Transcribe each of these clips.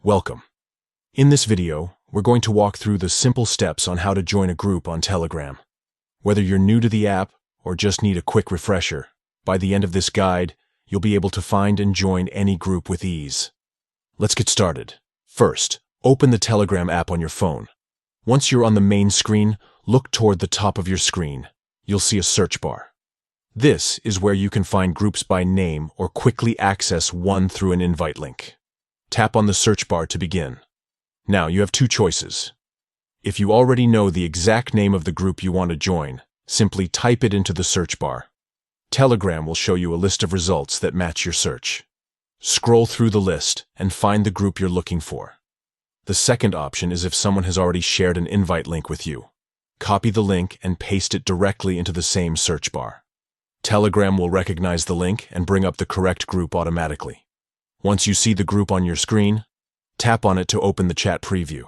Welcome. In this video, we're going to walk through the simple steps on how to join a group on Telegram. Whether you're new to the app or just need a quick refresher, by the end of this guide, you'll be able to find and join any group with ease. Let's get started. First, open the Telegram app on your phone. Once you're on the main screen, look toward the top of your screen. You'll see a search bar. This is where you can find groups by name or quickly access one through an invite link. Tap on the search bar to begin. Now, you have two choices. If you already know the exact name of the group you want to join, simply type it into the search bar. Telegram will show you a list of results that match your search. Scroll through the list and find the group you're looking for. The second option is if someone has already shared an invite link with you. Copy the link and paste it directly into the same search bar. Telegram will recognize the link and bring up the correct group automatically. Once you see the group on your screen, tap on it to open the chat preview.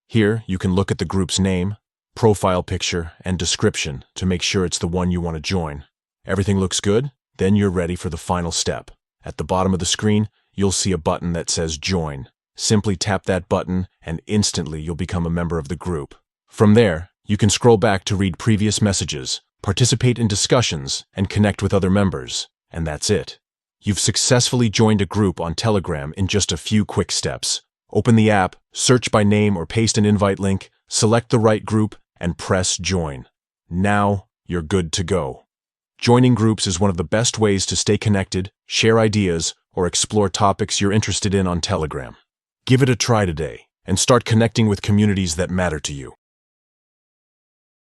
Here, you can look at the group's name, profile picture, and description to make sure it's the one you want to join. Everything looks good? Then you're ready for the final step. At the bottom of the screen, you'll see a button that says Join. Simply tap that button and instantly you'll become a member of the group. From there, you can scroll back to read previous messages, participate in discussions, and connect with other members. And that's it. You've successfully joined a group on Telegram in just a few quick steps. Open the app, search by name or paste an invite link, select the right group, and press Join. Now, you're good to go. Joining groups is one of the best ways to stay connected, share ideas, or explore topics you're interested in on Telegram. Give it a try today and start connecting with communities that matter to you.